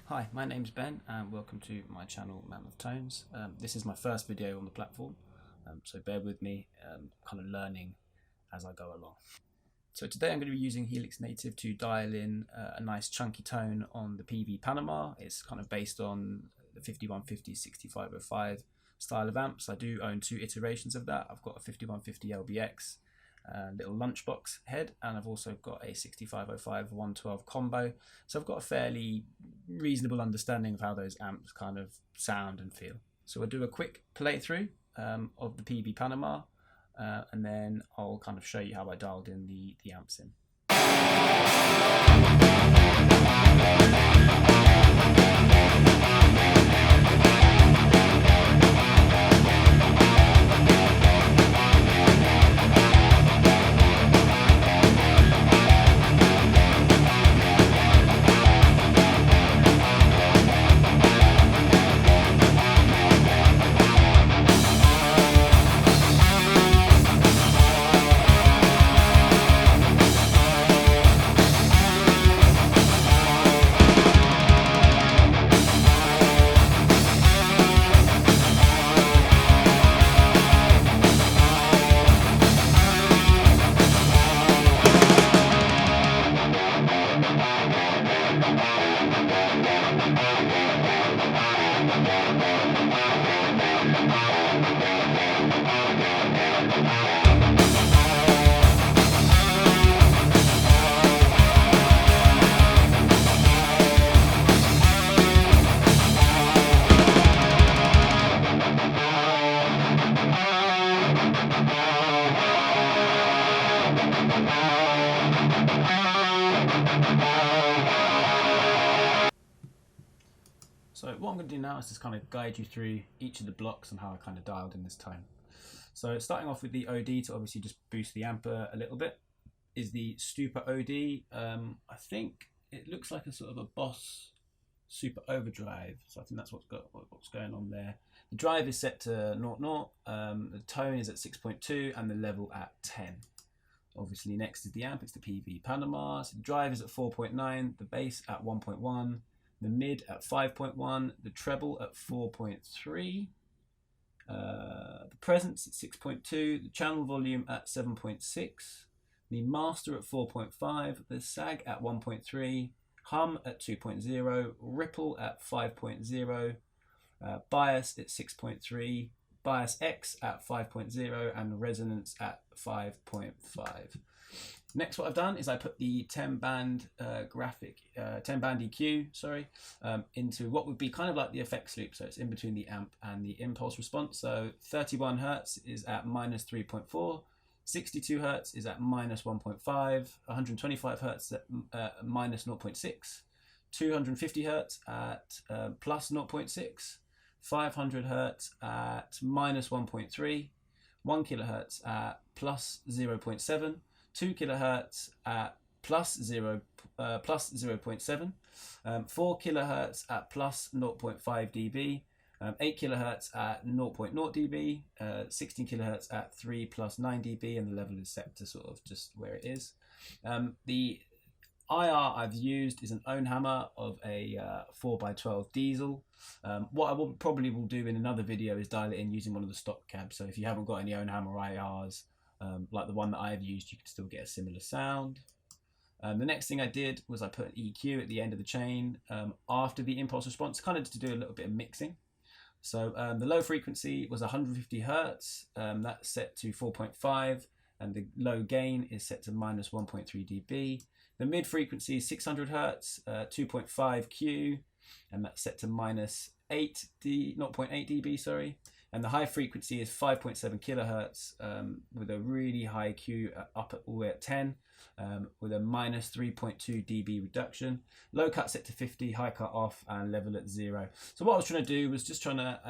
Hi, my name's Ben and welcome to my channel Mammoth Tones. This is my first video on the platform, so bear with me, kind of learning as I go along. So today I'm going to be using Helix Native to dial in a nice chunky tone on the PV Panama. It's kind of based on the 5150-6505 style of amps. I do own two iterations of that. I've got a 5150 LBX little lunchbox head, and I've also got a 6505 112 combo, so I've got a fairly reasonable understanding of how those amps kind of sound and feel. So I'll do a quick playthrough of the PV Panama, and then I'll kind of show you how I dialed in the amps in. So what I'm going to do now is just kind of guide you through each of the blocks and how I kind of dialed in this tone. So starting off with the OD to obviously just boost the amp a little bit is the Super OD. I think it looks like a sort of a Boss Super Overdrive, so I think that's what's going on there. The drive is set to 0-0, the tone is at 6.2 and the level at 10. Obviously next is the amp, it's the PV Panama. So the drive is at 4.9, the bass at 1.1, the mid at 5.1, the treble at 4.3, the presence at 6.2, the channel volume at 7.6, the master at 4.5, the sag at 1.3, hum at 2.0, ripple at 5.0, bias at 6.3, bias X at 5.0, and resonance at 5.5. Next, what I've done is I put the 10 band EQ, into what would be kind of like the effects loop. So it's in between the amp and the impulse response. So 31 Hertz is at -3.4, 62 Hertz is at -1.5, 125 Hertz at -0.6, 250 Hertz at +0.6, 500 Hertz at -1.3, 1 kilohertz at +0.7, 2 kilohertz at +0.7, 4 kilohertz at +0.5 dB, 8 kilohertz at 0.0 dB, 16 kilohertz at 3 + 9 dB, and the level is set to sort of just where it is. The IR I've used is an Ownhammer of a 4x12 diesel. What I probably will do in another video is dial it in using one of the stock cabs. So if you haven't got any Ownhammer IRs, like the one that I've used, you can still get a similar sound. The next thing I did was I put an EQ at the end of the chain after the impulse response, kind of to do a little bit of mixing. So the low frequency was 150 Hertz, that's set to 4.5, and the low gain is set to -1.3 dB. The mid frequency is 600 Hertz, 2.5 Q, and that's set to -0.8 dB, sorry. And the high frequency is 5.7 kilohertz, with a really high Q up all the way at 10, with a -3.2 dB reduction. Low cut set to 50, high cut off, and level at 0. So what I was trying to do was just trying to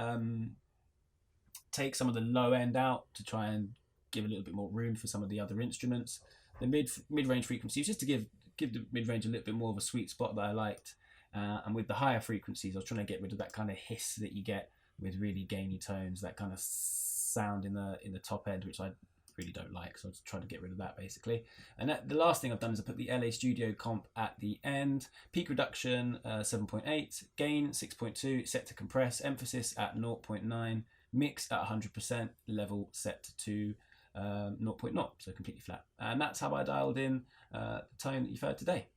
take some of the low end out to try and give a little bit more room for some of the other instruments. The mid-range frequencies, just to give the mid-range a little bit more of a sweet spot that I liked. And with the higher frequencies, I was trying to get rid of that kind of hiss that you get with really gainy tones, that kind of sound in the top end, which I really don't like, so I was trying to get rid of that basically. And the last thing I've done is I put the LA Studio comp at the end. Peak reduction 7.8, gain 6.2, set to compress, emphasis at 0.9, mix at 100%, level set to 0.0, so completely flat. And that's how I dialed in the tone that you've heard today.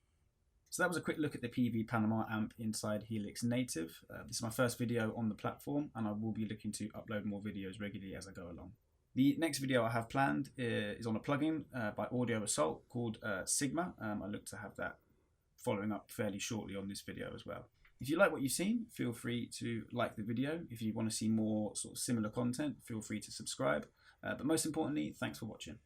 So that was a quick look at the PV Panama amp inside Helix Native. This is my first video on the platform, and I will be looking to upload more videos regularly as I go along. The next video I have planned is on a plugin by Audio Assault called Sigma. I look to have that following up fairly shortly on this video as well. If you like what you've seen, feel free to like the video. If you want to see more sort of similar content, feel free to subscribe. But most importantly, thanks for watching.